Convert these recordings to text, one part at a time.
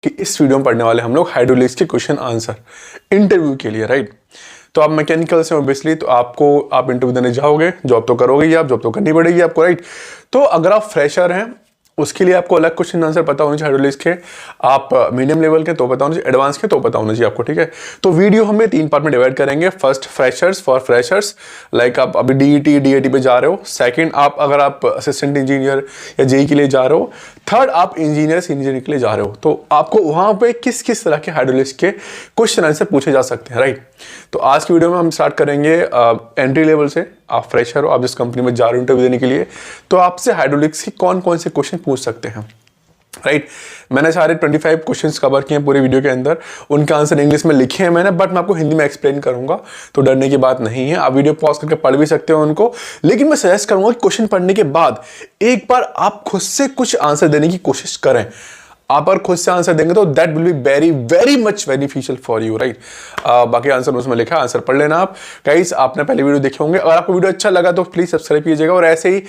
कि इस वीडियो में पढ़ने वाले हम लोग हाइड्रोलिक्स के क्वेश्चन आंसर इंटरव्यू के लिए, राइट। तो आप मैकेनिकल से ऑब्वियसली तो आप इंटरव्यू देने जाओगे, जॉब तो करोगे ही, आप जॉब तो करनी पड़ेगी आपको, राइट। तो अगर आप फ्रेशर हैं उसके लिए आपको अलग क्वेश्चन आंसर पता होने चाहिए हाइड्रोलिक्स के, आप मीडियम लेवल के तो पता होने चाहिए, एडवांस के तो पता होना चाहिए आपको, ठीक है। तो वीडियो हमें 3 पार्ट में डिवाइड करेंगे। First freshers, for freshers, like आप अभी डीईटी पे जा रहे हो। सेकंड अगर आप असिस्टेंट इंजीनियर या जेई के लिए जा रहे हो। थर्ड आप इंजीनियर के लिए जा रहे हो, तो आपको वहां पे किस किस तरह के हाइड्रोलिक्स के क्वेश्चन आंसर पूछे जा सकते हैं, राइट। तो आज की वीडियो में हम स्टार्ट करेंगे एंट्री लेवल से। आप फ्रेशर हो, आप जिस कंपनी में जा रहे हो इंटरव्यू देने के लिए, तो आपसे हाइड्रोलिक्स के कौन कौन से क्वेश्चन पूछ सकते हैं, राइट। मैंने सारे 25 क्वेश्चंस कवर किए हैं पूरे वीडियो के अंदर। उनका आंसर इंग्लिश में लिखे हैं मैंने, बट मैं आपको हिंदी में एक्सप्लेन करूंगा, तो डरने की बात नहीं है। आप वीडियो पॉज करके पढ़ भी सकते हो उनको, लेकिन मैं सजेस्ट करूंगा कि क्वेश्चन पढ़ने के बाद एक बार आप खुद से कुछ आंसर देने की कोशिश करें। आप अगर खुद से आंसर देंगे तो that will be very very much beneficial for you, right. बाकी आंसर उसमें लिखा है, आंसर पढ़ लेना आप। गाइस, आपने पहले वीडियो देखे होंगे, अगर आपको वीडियो अच्छा लगा तो प्लीज सब्सक्राइब कीजिएगा, और ऐसे ही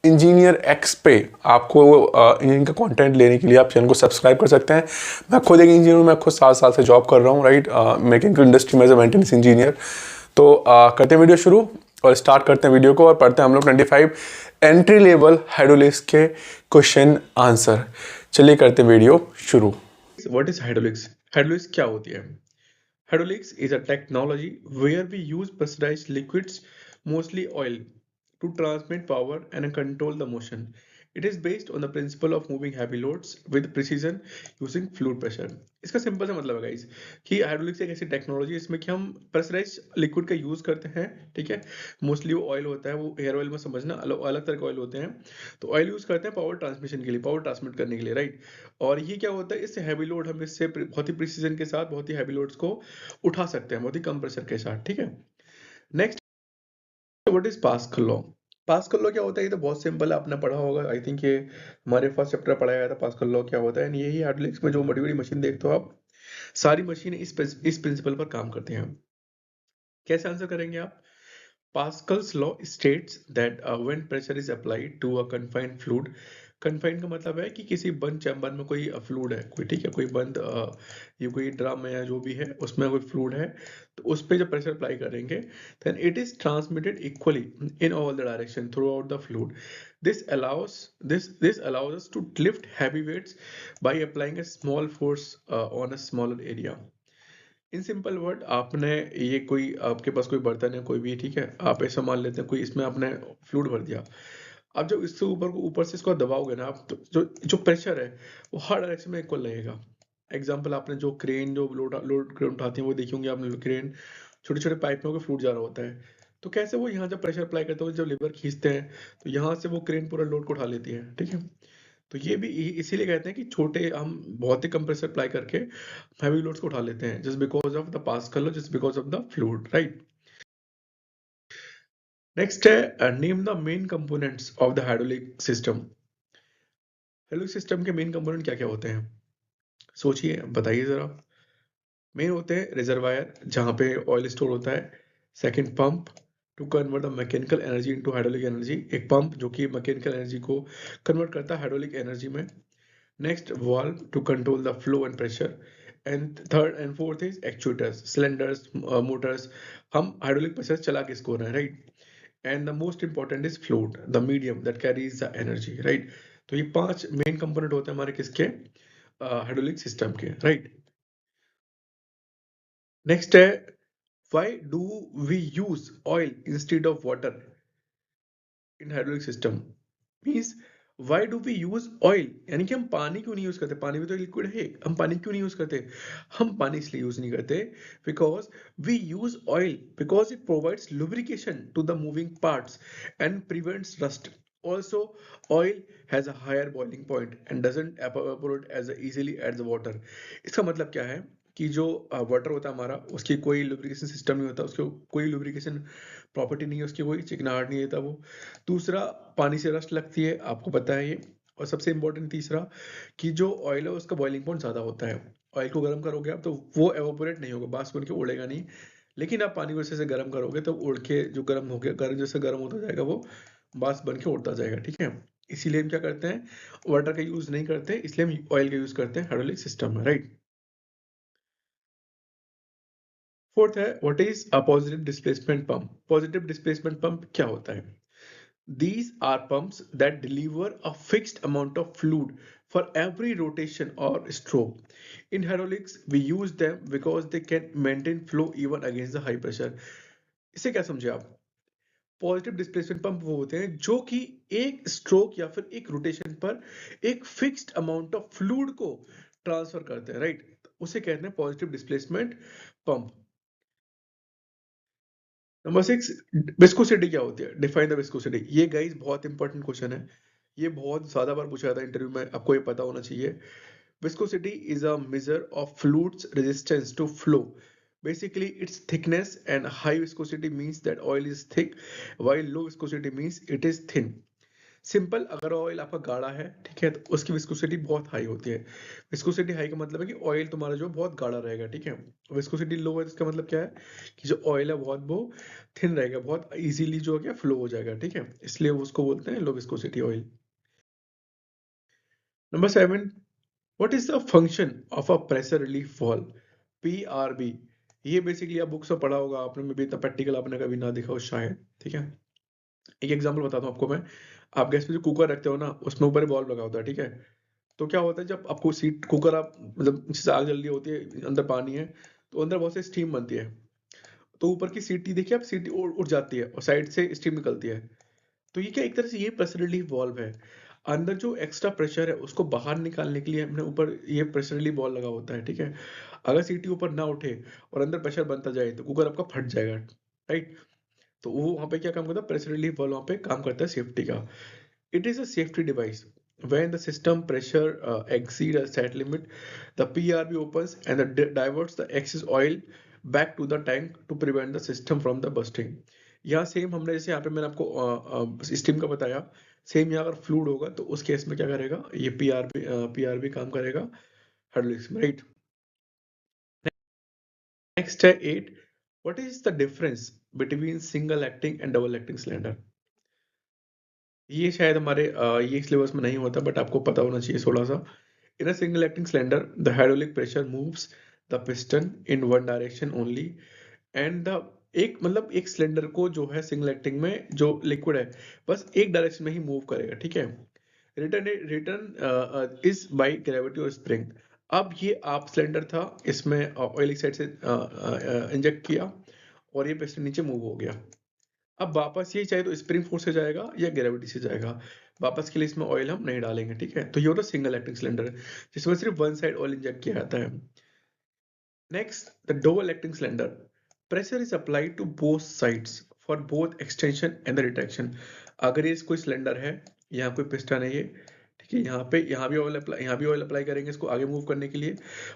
इंजीनियर एक्स पे आपको इंजीनियरिंग का कंटेंट लेने के लिए आप चैनल को सब्सक्राइब कर सकते हैं। मैं खुद एक इंजीनियर हूँ, मैं खुद 7 साल से जॉब कर रहा हूँ, राइट, मैकेनिकल इंडस्ट्री में एज ए मेंटेनेंस इंजीनियर। तो करते हैं वीडियो शुरू और स्टार्ट करते हैं वीडियो को, और पढ़ते हैं हम लोग 25 एंट्री लेवल हाइड्रोलिक्स के क्वेश्चन आंसर। चलिए करते हैं वीडियो शुरू। What is hydraulics? हाइड्रोलिक्स क्या होती है? Hydraulics is a technology where we use pressurized liquids, mostly oil, to transmit power and control the motion. It is based on the principle of moving heavy loads with precision using fluid pressure. इसका simple सा मतलब है guys कि hydraulics एक ऐसी technology है इसमें कि हम प्रेशराइज लिक्विड का यूज करते हैं, ठीक है। मोस्टली वो ऑयल होता है, वो हेयर ऑयल में समझना, अलग अलग तरह के ऑयल होते हैं। तो ऑयल यूज करते हैं पावर ट्रांसमिशन के लिए, पावर ट्रांसमिट करने के लिए, राइट। और ये क्या होता है, इससे हैवी लोड हम इससे बहुत ही प्रिसीजन के साथ बहुत ही हैवी लोड्स को उठा सकते हैं बहुत ही कम प्रेशर के साथ, ठीक है। Next, what is pascal law? Pascal law क्या होता है? ये तो बहुत सिंपल है, आपने पढ़ा होगा, आई थिंक ये हमारे फर्स्ट चैप्टर पढ़ाया गया था। पास्कल लॉ क्या होता है? एंड यही हाइड्रोलिक्स में जो बड़ी बड़ी मशीन देखते हो आप, सारी मशीन इस प्रिंसिपल पर काम करते हैं। कैसे आंसर करेंगे आप? Pascal's law states that when pressure is applied to a confined fluid, confined का मतलब है कि किसी बंद चैम्बर में कोई फ्लूइड है, कोई, ठीक है, कोई बंद ये कोई ड्रम है या जो भी है उसमें कोई फ्लूइड है, तो उस पे जब प्रेशर अप्लाई करेंगे then it is transmitted equally in all the direction throughout the fluid. This allows us to lift heavy weights by applying a small force on a smaller area. In simple word, आपने ये कोई, आपके पास कोई बर्तन है कोई भी, ठीक है, आप ऐसा मान लेते हैं कोई, इसमें आपने फ्लूइड भर दिया। अब जब इससे ऊपर से इसको दबाओगे ना आप, तो जो जो प्रेशर है वो हर डायरेक्शन में इक्वल रहेगा। एग्जांपल, आपने जो क्रेन, जो लोड क्रेन उठाती है वो देखी होंगी आपने, क्रेन छोटे छोटे पाइप में होकर फ्लूइड जा रहा होता है। तो कैसे वो यहाँ जब प्रेशर अप्लाई करते हैं, जब लीवर खींचते हैं, तो यहाँ से वो क्रेन पूरा लोड को उठा लेती है, ठीक है। तो ये भी इसीलिए कहते हैं कि छोटे हम बहुत ही कम प्रेशर अप्लाई करके हैवी लोड्स को उठा लेते हैं, just because of the Pascal law, just because of the fluid, right. Next है, name the main components of the hydraulic system. Hydraulic system के मेन कंपोनेंट क्या क्या होते हैं? सोचिए, बताइए जरा। मेन होते हैं रिजर्वायर, जहाँ पे ऑयल स्टोर होता है। Second, pump to convert the mechanical energy into hydraulic energy, एक पंप जो कि मैकेनिकल एनर्जी को कन्वर्ट करता है हाइड्रोलिक एनर्जी में। Next, valve to control the flow and pressure, and third and fourth is actuators, cylinders, motors, हम hydraulic pressure चला के इसको रहे हैं, right. And the most important is fluid, the medium that carries the energy, right. तो ये 5 main component होते हैं हमारे किसके, हाइड्रोलिक सिस्टम के, राइट। नेक्स्ट है, why do we use oil instead of water in hydraulic system? Means why do we use oil, यानी कि हम पानी क्यों नहीं यूज करते? पानी भी तो लिक्विड है, हम पानी क्यों नहीं यूज करते? हम पानी इसलिए यूज नहीं करते because we use oil because it provides lubrication to the moving parts and prevents rust. Also, oil has a higher boiling point and doesn't evaporate as easily as the water. इसका मतलब क्या है कि जो water होता है हमारा, उसकी कोई लुब्रिकेशन सिस्टम नहीं होता, उसको कोई लुब्रिकेशन प्रॉपर्टी नहीं है, उसकी कोई चिकनाहट नहीं देता वो। दूसरा, पानी से रस्ट लगती है, आपको पता है ये। और सबसे इंपॉर्टेंट तीसरा, कि जो ऑयल है उसका बॉइलिंग पॉइंट ज़्यादा होता है। ऑयल को गर्म करोगे आप तो वो एवापोरेट नहीं होगा, बाष्प बन के उड़ेगा नहीं। लेकिन आप पानी को जैसे गर्म करोगे तो उड़ के जो गर्म हो गया, गर्म जैसे गर्म होता जाएगा वो बाष्प बन के उड़ता जाएगा, ठीक है। इसीलिए हम क्या करते हैं, वाटर का यूज नहीं करते, इसलिए हम ऑयल का यूज करते हैं हाइड्रोलिक सिस्टम में, राइट। फोर्थ है what is a positive displacement pump. Positive displacement pump क्या होता है? These are pumps that deliver a fixed amount of fluid for every rotation or stroke. In hydraulics, we use them because they can maintain flow even against the high pressure. इसे क्या समझे आप? Positive displacement pump वो होते हैं जो कि एक स्ट्रोक या फिर एक रोटेशन पर एक फिक्स्ड अमाउंट ऑफ फ्लूइड को ट्रांसफर करते हैं, राइट। उसे कहते हैं positive displacement pump. Number 6, viscosity क्या होती है? Define the viscosity. ये गाइस बहुत इंपॉर्टेंट क्वेश्चन है, ये बहुत ज्यादा बार पूछा जाता है इंटरव्यू में, आपको ये पता होना चाहिए। Viscosity is a measure of fluid's resistance to flow. Basically, its thickness, and high viscosity means that oil is thick, while low viscosity means it is thin. Simple, अगर ऑयल आपका गाढ़ा है, ठीक है, तो उसकी विस्कोसिटी बहुत हाई होती है। विस्कोसिटी हाई का मतलब है कि ऑयल तुम्हारा जो बहुत गाढ़ा रहेगा, ठीक है। विस्कोसिटी लो है तो इसका मतलब क्या है कि जो ऑयल है बहुत वो थिन रहेगा, बहुत इजीली जो है क्या फ्लो हो जाएगा, ठीक है, इसलिए उसको बोलते हैं low viscosity oil. Number 7, what is the function of a pressure relief valve? PRB. ये बेसिकली आप बुक्स में पढ़ा होगा आपने, में भी इतना प्रैक्टिकल आपने कभी ना देखा हो शायद, ठीक है। एक एग्जांपल बताता हूँ आपको मैं। आप गैस पे जो कुकर रखते हो ना, उसमें ऊपर बॉल्ब लगा होता है, ठीक है। तो क्या होता है, जब आपको सीट कुकर आप मतलब नीचे से आग जल रही होती है, अंदर पानी है, तो अंदर बहुत से स्टीम बनती है। तो ऊपर की सीटी देखिए आप, सीटी उड़ जाती है और साइड से स्टीम निकलती है। तो ये क्या, एक तरह से ये प्रेशर रिलीफ वाल्व है। अंदर जो एक्स्ट्रा प्रेशर है उसको बाहर निकालने के लिए हमने ऊपर ये प्रेशर रिलीफ वाल्व लगा होता है, ठीक है। अगर सीटी ऊपर ना उठे और अंदर प्रेशर बनता जाए तो कुकर आपका फट जाएगा, राइट। तो वो वहां पे क्या काम करता है, प्रेशर रिलीफ वाल्व वहां पे काम करता है सेफ्टी का। It is a safety device. When the system pressure exceed a set limit, the PRB opens and diverts the excess oil back to the tank to prevent the system from the bursting. यहाँ same हमने जैसे यहाँ पे मैंने आपको steam का बताया, same यहाँ अगर फ्लूड होगा तो उस केस में क्या करेगा, ये पीआरबी काम करेगा हाइड्रोलिक्स में, राइट। नेक्स्ट है 8, what is the difference between single acting and double acting cylinder? ये शायद हमारे ये सिलेबस में नहीं होता, बट आपको पता होना चाहिए थोड़ा सा। In a single acting cylinder the hydraulic pressure moves the piston in one direction only, and the एक मतलब एक सिलेंडर को जो है सिंगल एक्टिंग में जो लिक्विड है बस एक डायरेक्शन में ही मूव करेगा, ठीक है। रिटर्न इज बाय ग्रेविटी और स्प्रिंग। अब ये आप सिलेंडर था, इसमें ऑयल एक साइड से इंजेक्ट किया और ये पिस्टन नीचे मूव हो गया। अब वापस ये चाहे तो स्प्रिंग फोर्स से जाएगा या ग्रेविटी से जाएगा, वापस के लिए इसमें ऑयल हम नहीं डालेंगे, ठीक है। तो ये होता है सिंगल एक्टिंग सिलेंडर, जिसमें सिर्फ वन साइड ऑयल इंजेक्ट किया जाता है। Next, the double acting cylinder, pressure is applied to both sides for both extension and the retraction. अगर ये कोई सिलेंडर है, यहाँ कोई पिस्टन है ये, ठीक है, यहाँ भी ऑयल अप्लाई, यहाँ भी ऑयल अप्लाई करेंगे इसको आगे मूव करने के लिए,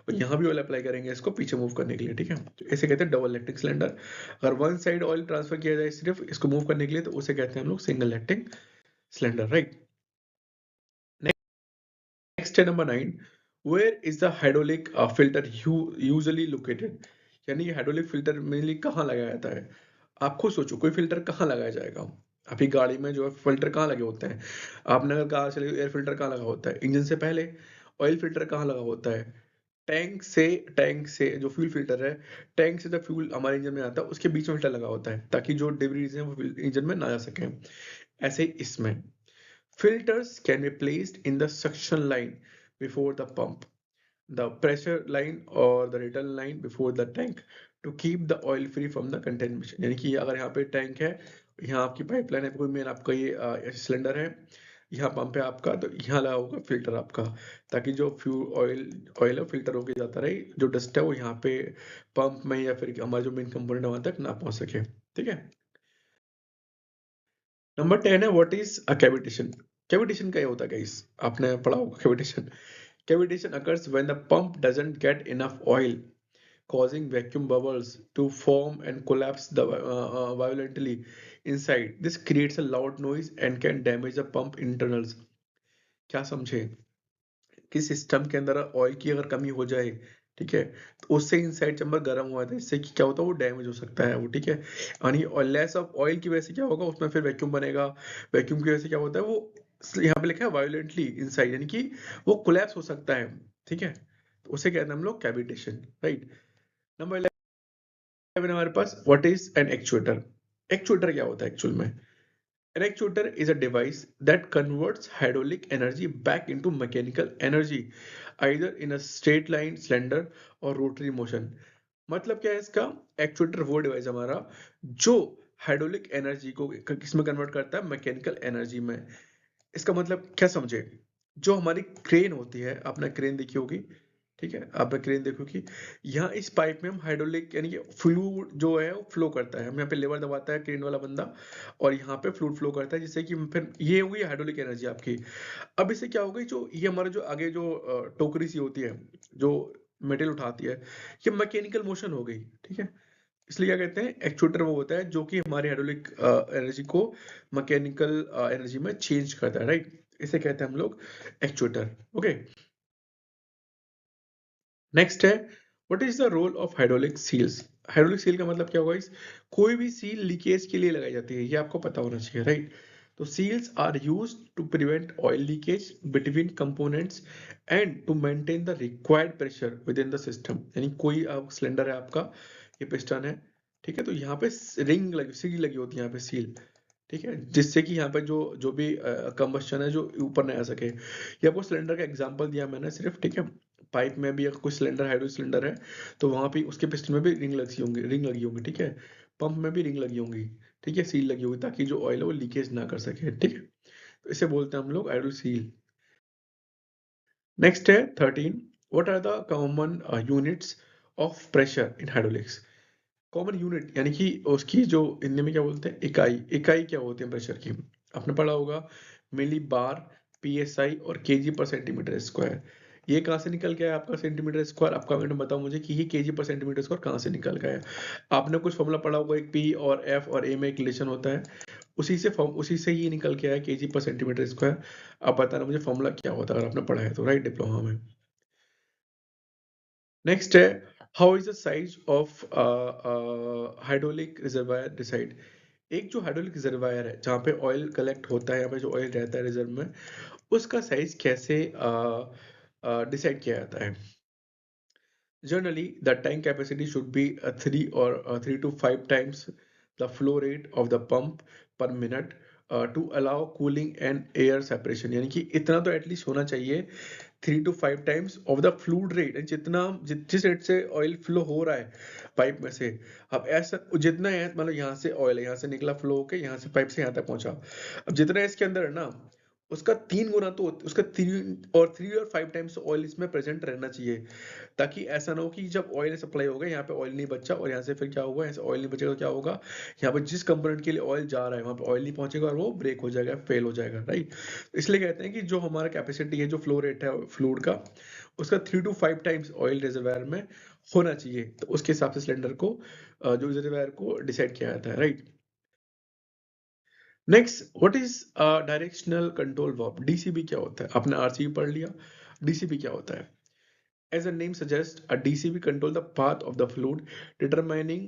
और यहाँ भी ऑयल अप्लाई करेंगे इसको पीछे मूव करने के लिए, ठीक है। तो इसे कहते हैं डबल एक्टिंग सिलेंडर। अगर वन साइड ऑयल ट्रांसफर किया जाए सिर्फ इसको मूव करने के लिए, तो उसे कहते हैं हम लोग single acting cylinder, right. Next है number 9, where is the hydraulic filter usually located? यानी हाइड्रोलिक फिल्टर मेनली कहाँ लगाया जाता है? आप खुद सोचो, कोई फिल्टर कहाँ लगाया जाएगा? आपकी गाड़ी में जो है फिल्टर कहाँ लगे होते हैं? आपने अगर कार चली, एयर फिल्टर कहाँ लगा होता है? इंजन से पहले। ऑयल फिल्टर कहाँ लगा होता है? टैंक से जो फ्यूल फिल्टर है, टैंक से जब फ्यूल हमारे इंजन में आता है उसके बीच में फिल्टर लगा होता है, ताकि जो डिब्रीज हैं वो इंजन में ना जा सके। ऐसे ही इसमें filters can be placed in the suction line before the pump, the pressure line or the return line before the tank to keep the oil free from the contamination। यानी कि अगर यहाँ पे टैंक है, यहाँ आपकी पाइपलाइन है, कोई मेन आपका ये सिलेंडर है, यहाँ पंप है आपका, तो यहाँ लगा होगा फिल्टर आपका, ताकि जो फ्यूल ऑयल ऑयल है फिल्टर होके जाता रहे, जो डस्ट है वो यहाँ पे पंप में या फिर हमारा जो मेन कंपोनेंट है वहां तक ना पहुंच सके, ठीक है। नंबर 10 है what is a cavitation? Cavitation क्या होता है गाइस? आपने पढ़ा होगा cavitation. Cavitation occurs when the pump doesn't get enough oil, causing vacuum bubbles to form and collapse violently inside. This creates a loud noise and can damage the pump internals. क्या समझे कि system के अंदर oil की अगर कमी हो जाए, ठीक है, तो उससे इनसाइड चैम्बर गर्म हुआ था, इससे क्या होता है वो डैमेज हो सकता है वो, ठीक है। यानी लेस ऑफ ऑयल की वजह से क्या होगा, उसमें फिर वैक्यूम बनेगा, वैक्यूम की वजह से क्या होता है वो यहाँ पे लिखा है वायोलेंटली इनसाइड, यानी कि वो कोलैप्स हो सकता है, ठीक है, तो उसे कहते हैं हम लोग कैविटेशन, राइट। नंबर 11 हमारे पास what is an actuator. Actuator क्या होता है एक्चुअल में? An actuator is a device that converts hydraulic energy back into mechanical energy, either in a straight line, slender or rotary motion. मतलब क्या है इसका? एक्चुएटर वो डिवाइस हमारा जो हाइड्रोलिक एनर्जी को किस में कन्वर्ट करता है? मैकेनिकल एनर्जी में। इसका मतलब क्या समझे? जो हमारी क्रेन होती है, आपने क्रेन देखी होगी, ठीक है, आपने क्रेन देखो कि यहाँ इस पाइप में हम हाइड्रोलिक यानी कि फ्लूइड जो है वो फ्लो करता है, हम यहाँ पे लेवर दबाता है क्रेन वाला बंदा और यहाँ पे फ्लूइड फ्लो करता है, जिससे कि फिर ये हुई हाइड्रोलिक एनर्जी आपकी। अब इससे क्या होगा, जो ये हमारा जो आगे जो टोकरी सी होती है जो मेटेरियल उठाती है, ये मैकेनिकल मोशन हो गई, ठीक है। इसलिए क्या कहते हैं, एक्चुएटर वो होता है जो कि हमारी हाइड्रोलिक एनर्जी को मैकेनिकल एनर्जी में चेंज करता है, राइट। इसे कहते हैं हम लोग एक्चुएटर। ओके, नेक्स्ट है what is the role of hydraulic seals. Hydraulic seal का मतलब क्या होगा? इस कोई भी सील लीकेज के लिए लगाई जाती है, ये आपको पता होना चाहिए, राइट। तो seals are used to prevent oil leakage between components and to maintain the required pressure within the system. यानी कोई सिलेंडर है आपका, ये पिस्टन है, ठीक है, तो यहाँ पे रिंग लगी, सील लगी होती है यहाँ पे सील, ठीक है, जिससे कि यहाँ पे जो जो भी कंबस्शन है जो ऊपर नहीं आ सके। ये आपको सिलेंडर का एग्जांपल दिया मैंने सिर्फ, ठीक है। पाइप में भी अगर कोई सिलेंडर हाइड्रो सिलेंडर है तो वहां पे उसके पिस्टन में भी रिंग लगी होंगी, ठीक है। पंप में भी रिंग लगी होंगी, ठीक है, सील लगी होगी, ताकि जो ऑयल है वो लीकेज ना कर सके, ठीक है। तो इसे बोलते हैं हम लोग हाइड्रो सील। नेक्स्ट है 13, what are the common units of pressure in hydraulics. Common unit यानी कि उसकी जो हिंदी में क्या बोलते हैं, इकाई। इकाई क्या होती है प्रेशर की? आपने पढ़ा होगा मिली बार, पीएसआई और केजी पर सेंटीमीटर स्क्वायर। ये कहाँ से निकल गया है आपका सेंटीमीटर स्क्वायर? आप कमेंट में बताओ मुझे कि ये केजी पर सेंटीमीटर स्क्वायर कहाँ से निकल गया है। आपने कुछ फॉर्मूला पढ़ा होगा, एक पी और एफ और ए में एक रिलेशन होता है, उसी से ही निकल के आया केजी पर सेंटीमीटर स्क्वायर। आप बताना मुझे फॉर्मूला क्या होता है, अगर आपने पढ़ा है तो, राइट, डिप्लोमा में। नेक्स्ट है how is the size of hydraulic reservoir decide. एक जो हाइड्रोलिक रिजर्वायर है जहाँ पे ऑयल कलेक्ट होता है, यहाँ पे जो ऑयल रहता है रिजर्व में, उसका साइज कैसे डिसाइड किया जाता है? Generally, the tank capacity should be 3 to 5 times the flow rate of the pump per minute to allow cooling and air separation। यानी कि इतना तो एटलीस्ट होना चाहिए, 3 to 5 times of the fluid rate, जितना जिस रेट से ऑयल फ्लो हो रहा है पाइप में से। अब ऐसा जितना है, मतलब यहाँ से ऑयल यहाँ से निकला फ्लो होके, यहाँ से पाइप से यहाँ तक पहुंचा, अब जितना इसके अंदर है ना, उसका 3 गुना तो उसका 3 और 5 टाइम्स ऑयल इसमें प्रेजेंट रहना चाहिए, ताकि ऐसा ना हो कि जब ऑयल सप्लाई होगा यहाँ पे ऑयल नहीं बचा और यहाँ से फिर क्या होगा, यहाँ से ऑयल नहीं बचेगा तो क्या होगा, यहाँ पे जिस कंपोनेंट के लिए ऑयल जा रहा है वहां पे ऑयल नहीं पहुंचेगा और वो ब्रेक हो जाएगा, फेल हो जाएगा, राइट। इसलिए कहते हैं कि जो हमारा कैपेसिटी है, जो फ्लो रेट है फ्लूइड का, उसका 3 to 5 टाइम्स ऑयल रिजर्वायर में होना चाहिए, तो उसके हिसाब से सिलेंडर को जो रिजर्वायर को डिसाइड किया जाता है, right. Next, what is directional control verb. DCB क्या होता है? आपने आरसीबी पढ़ लिया, डीसीबी क्या होता है? As the name suggests, a DCB control the path of the fluid, determining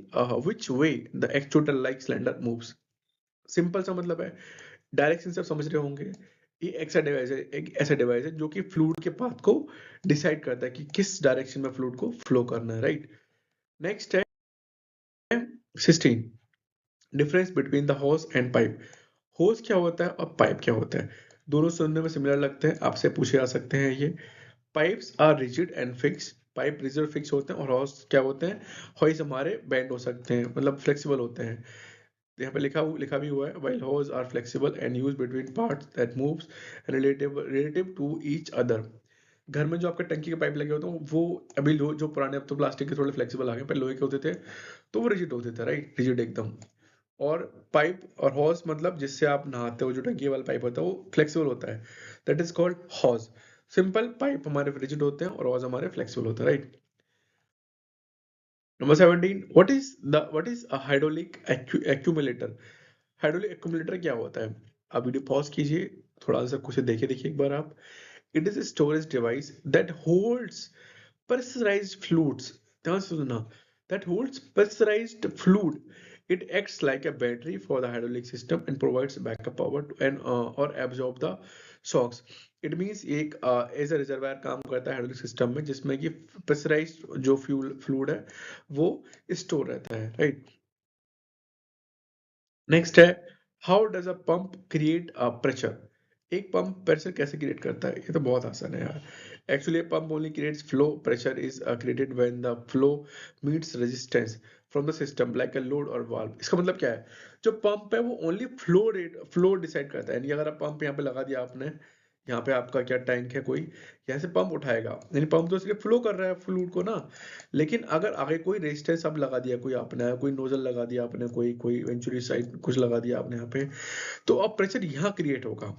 which way the actuator-like cylinder moves. Simple सा मतलब है, डायरेक्शन से आप समझ रहे होंगे। ये एक ऐसा डिवाइस है जो कि फ्लूइड के पाथ को डिसाइड करता है कि किस डायरेक्शन में फ्लूइड को फ्लो करना है, राइट। नेक्स्ट है 16, डिफरेंस बिटवीन द होस एंड पाइप। होस क्या होता है और पाइप क्या होता है? दोनों सुनने में सिमिलर लगते हैं, आपसे पूछे जा सकते हैं ये। Pipes are rigid and fix, pipe rigid fix होते हैं, और हॉर्स क्या होते हैं? हॉइस हमारे बेंड हो सकते हैं, मतलब फ्लेक्सिबल होते हैं। यहाँ पे लिखा भी हुआ है, while hose are flexible and used between parts that moves relative to each other। घर में जो आपके टंकी के पाइप लगे होते हैं वो अभी जो पुराने, अब तो प्लास्टिक के थोड़े फ्लेक्सिबल आ गए, पहले लोहे के होते थे, तो वो रिजिड होते थे, राइट, रिजिड एकदम। और पाइप और हॉज मतलब जिससे आप नहाते हो, जो टंकी वाला पाइप होता है वो फ्लेक्सिबल होता है, that is called hose. Simple, pipe हमारे रिजिड होते हैं और हॉज हमारे फ्लेक्सिबल होते हैं, right. Number 17, what is a hydraulic accumulator. Hydraulic accumulator क्या होता है? आप वीडियो पॉज कीजिए, थोड़ा सा कुछ देखिए एक बार आप। It is a storage device that holds pressurized fluids, ध्यान से सुनना, that holds pressurized fluid It acts like a battery for the hydraulic system and provides backup power and or absorb the shocks. It means एक as a reservoir काम करता है hydraulic system में, जिसमें कि प्रेशराइज्ड जो फ्लूइड है वो स्टोर रहता है, राइट। नेक्स्ट है, how does a pump create a pressure. एक पंप प्रेशर कैसे क्रिएट करता है, ये तो बहुत आसान है यार। Actually pump only creates flow, pressure is created when the flow meets resistance from the system like a load और वाल्व। इसका मतलब क्या है, जो पंप है वो ओनली फ्लो डिसाइड करता है, यानी अगर आप पंप यहाँ पे लगा दिया आपने, यहाँ पे आपका क्या टैंक है कोई, यहाँ से पंप उठाएगा, यानी पंप तो सिर्फ फ्लो कर रहा है फ्लूइड को ना। लेकिन अगर आगे कोई रेजिस्टेंस आप लगा दिया, कोई आपने कोई नोजल लगा दिया आपने, कोई कोई वेंचुरी साइड कुछ लगा दिया आपने यहाँ पे, तो अब प्रेशर यहाँ क्रिएट होगा।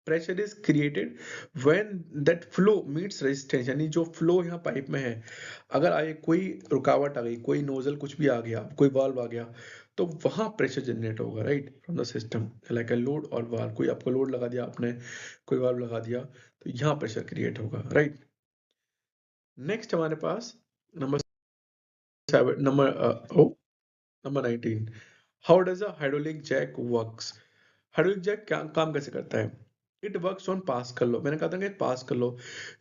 Pressure is created when that flow meets resistance, यानी जो फ्लो यहाँ पाइप में है, अगर आगे कोई रुकावट आ गई, कोई नोजल कुछ भी आ गया, कोई वाल्व आ गया, तो वहां प्रेशर जनरेट होगा, right, from the system like a load और वाल्व। कोई आपको लोड लगा दिया आपने, कोई वाल्व लगा दिया, तो यहाँ प्रेशर क्रिएट होगा, राइट। नेक्स्ट हमारे पास number 7, number 19, how does a hydraulic jack works. Hydraulic jack क्या काम कैसे करता है। It works on Pascal law. मैंने कहा था कि पास्कल लॉ,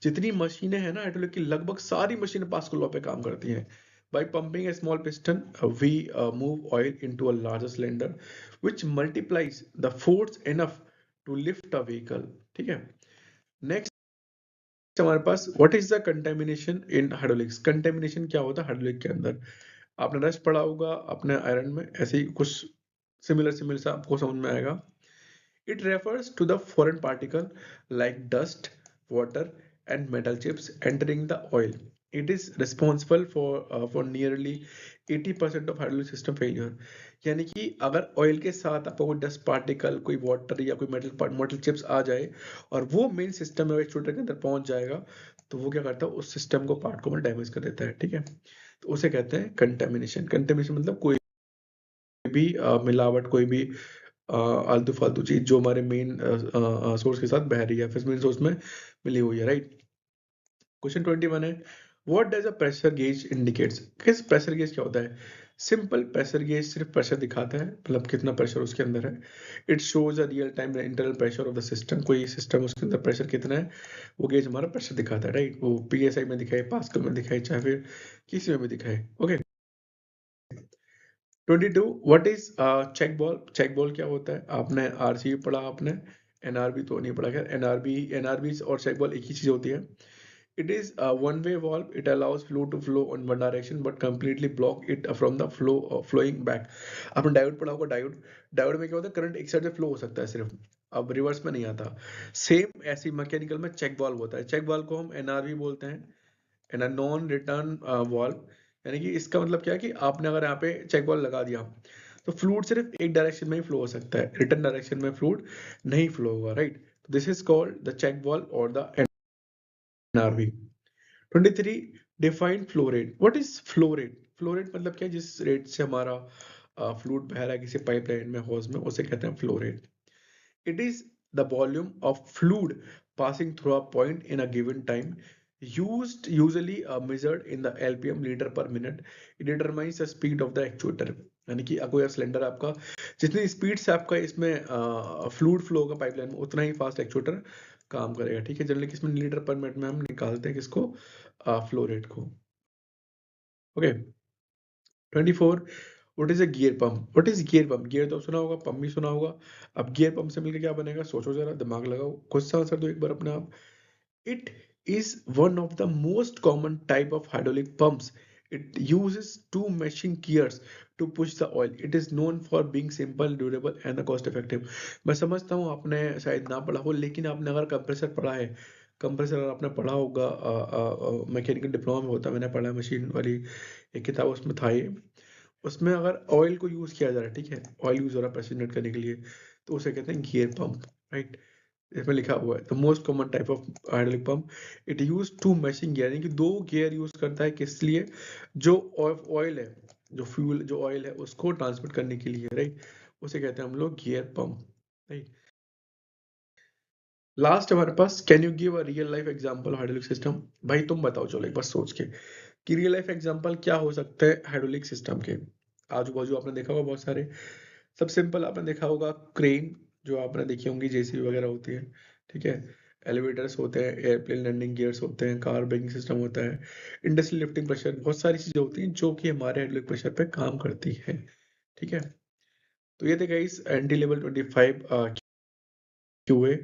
जितनी मशीनें हैं ना हाइड्रोलिक की, लगभग सारी मशीनें पास्कल लॉ पे काम करती हैं। By pumping a small piston we move oil into a larger cylinder which multiplies the force enough to lift a vehicle, ठीक है। नेक्स्ट हमारे पास, what is the contamination in hydraulics. Contamination क्या होता है हाइड्रोलिक के अंदर, आपने रस्ट पढ़ा होगा अपने आयरन में, ऐसे ही कुछ सिमिलर सिमिलर सा आपको समझ में आएगा। It refers to the foreign particle like dust, water, and metal chips entering the oil. It is responsible for nearly 80% of hydraulic system failure. यानी कि अगर ऑयल के साथ आपको कोई डस्ट पार्टिकल, कोई वाटर या कोई मेटल चिप्स आ जाए और वो मेन सिस्टम में एक्चुएटर के अंदर पहुंच जाएगा, तो वो क्या करता है, उस सिस्टम को पार्ट को डैमेज कर देता है, ठीक है। तो उसे कहते हैं कंटेमिनेशन। कंटेमिनेशन मतलब कोई भी मिलावट, कोई भी आलतू फालतू चीज जो हमारे मेन सोर्स के साथ बह रही है, फिर मेन सोर्स में मिली हुई है, राइट। क्वेश्चन 21 है, what does a pressure gauge indicates. किस प्रेशर गेज क्या होता है। सिंपल प्रेशर गेज सिर्फ प्रेशर दिखाता है, मतलब कितना प्रेशर उसके अंदर है। It shows a real time internal pressure of the system. कोई सिस्टम उसके अंदर प्रेशर कितना है, वो गेज हमारा प्रेशर दिखाता है, राइट। वो पीएसआई में दिखाए, पास्कल में दिखाए, चाहे फिर किसी में भी दिखाए, okay. 22, what is check ball. Check ball क्या होता है, आपने आरसीबी पढ़ा, आपने एनआरबी तो नहीं पढ़ा, खैर एनआरबी और चेक बॉल एक ही चीज होती है। It is one way valve, it allows flow to flow in one direction but completely block it from the flowing back. आपने डायोड पढ़ा होगा, डायोड। डायोड में क्या होता है, करंट एक साइड से फ्लो हो सकता है सिर्फ, अब रिवर्स में नहीं आता। सेम ऐसी मैकेनिकल में चेक बॉल्व होता है। चेक बॉल्व को हम एनआरवी बोलते हैं, and a non return valve. यानी कि इसका मतलब क्या है कि आपने अगर यहाँ पे चेक बॉल लगा दिया, तो फ्लूइड सिर्फ एक डायरेक्शन में ही फ्लो हो सकता है, रिटर्न डायरेक्शन में फ्लूइड नहीं फ्लो होगा, right. This is called the check ball और the NRV. 23, define flow rate. What is flow rate. Flow rate मतलब क्या है, जिस रेट से हमारा फ्लूइड बह रहा है किसी पाइपलाइन में, हॉज में, उसे कहते हैं flow rate. It is the volume of fluid passing through a point in a given time, used usually measured in the LPM liter per minute. It determines the speed of the actuator. यानी कि अगर यह cylinder आपका जितनी speed से आपका इसमें fluid flow होगा पाइपलाइन में, उतना ही फास्ट एक्चुएटर काम करेगा, ठीक है। जनरली किसमें, लीटर पर मिनट में हम निकालते हैं किसको, फ्लो रेट को, okay. 24, what is a gear pump. What is gear pump. Gear तो सुना होगा, पंप भी सुना होगा। अब गियर पंप से मिलकर क्या बनेगा, सोचो जरा, दिमाग लगाओ, खुद से आंसर दो एक बार अपने आप। It is one of the most common type of hydraulic pumps. It uses two meshing gears to push the oil. It is known for being simple, durable and cost effective. मैं समझता हूँ आपने शायद ना पढ़ा हो, लेकिन आपने अगर कंप्रेसर पढ़ा है, कंप्रेसर अगर आपने पढ़ा होगा, मैकेनिकल डिप्लोमा में होता है, मैंने पढ़ा है मशीन वाली एक किताब, उसमें था ये। उसमें अगर ऑयल को यूज किया जा रहा है, ठीक है, ऑयल यूज हो रहा है प्रेशर जनरेट करने के लिए, तो उसे कहते हैं गियर पंप, राइट। इसमें लिखा हुआ है the most common type of hydraulic pump. It use two meshing gear, यानी कि दो गियर यूज करता है, किस लिए, जो ऑयल है, जो फ्यूल, जो ऑयल है उसको ट्रांसमिट करने के लिए, राइट। उसे कहते हैं हम लोग गियर पंप, राइट। लास्ट हमारे पास, can you give a real life example hydraulic system. भाई तुम बताओ चलो एक बार सोच के कि रियल लाइफ एग्जांपल क्या हो सकते हैं हाइड्रोलिक सिस्टम के। आजू बाजू आपने देखा होगा बहुत सारे। सब सिंपल आपने देखा होगा, क्रेन जो आपने देखी होंगी, जेसीबी वगैरह होती है, ठीक है। एलिवेटर्स होते हैं, एयरप्लेन लैंडिंग गियर्स होते हैं, कार ब्रेकिंग सिस्टम होता है, इंडस्ट्रियल लिफ्टिंग प्रेशर, बहुत सारी चीजें होती हैं जो कि हमारे हाइड्रोलिक प्रेशर पे काम करती है, ठीक है। तो ये थे guys entry level 25 QA,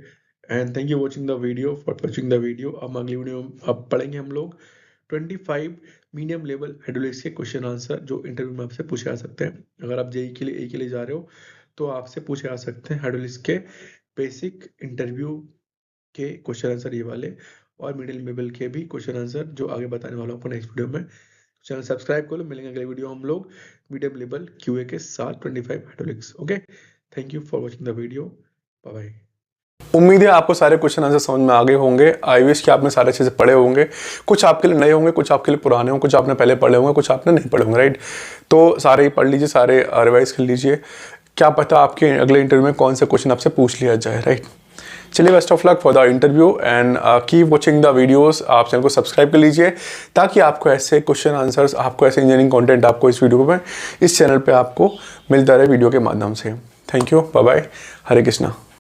and thank you watching the video for watching the video. अब अगली वीडियो में अब पढ़ेंगे हम लोग 25 मीडियम लेवल हाइड्रोलिक्स के क्वेश्चन आंसर जो इंटरव्यू में आपसे पूछे जा सकते हैं। अगर आप जेई के लिए जा रहे हो तो आपसे पूछे जा सकते हैं हाइड्रोलिक्स के बेसिक इंटरव्यू के क्वेश्चन आंसर ये वाले, और मिडिल लेवल के भी क्वेश्चन आंसर जो आगे बताने वाला हूँ आपको नेक्स्ट वीडियो में। चैनल सब्सक्राइब कर लो, मिलेंगे अगले वीडियो हम लोग मीडियम लेवल QA के साथ 25 hydraulics. Okay, thank you for watching the video, bye bye. उम्मीद है आपको सारे क्वेश्चन आंसर समझ में आ गए होंगे। आई विश कि आपने सारे चीज़ें पढ़े होंगे। कुछ आपके लिए नए होंगे, कुछ आपके लिए पुराने होंगे, कुछ आपने पहले पढ़े होंगे, कुछ आपने नहीं पढ़े होंगे, राइट। तो सारे ही पढ़ लीजिए, सारे रिवाइज कर लीजिए। क्या पता आपके अगले इंटरव्यू में कौन से क्वेश्चन आपसे पूछ लिया जाए, राइट। चलिए, best of luck for the interview and keep watching the videos. आप चैनल को सब्सक्राइब कर लीजिए ताकि आपको ऐसे क्वेश्चन आंसर्स, आपको ऐसे इंजीनियरिंग कंटेंट आपको इस वीडियो में, इस चैनल पे आपको मिलता रहे वीडियो के माध्यम से। Thank you, bye bye, Hare Krishna.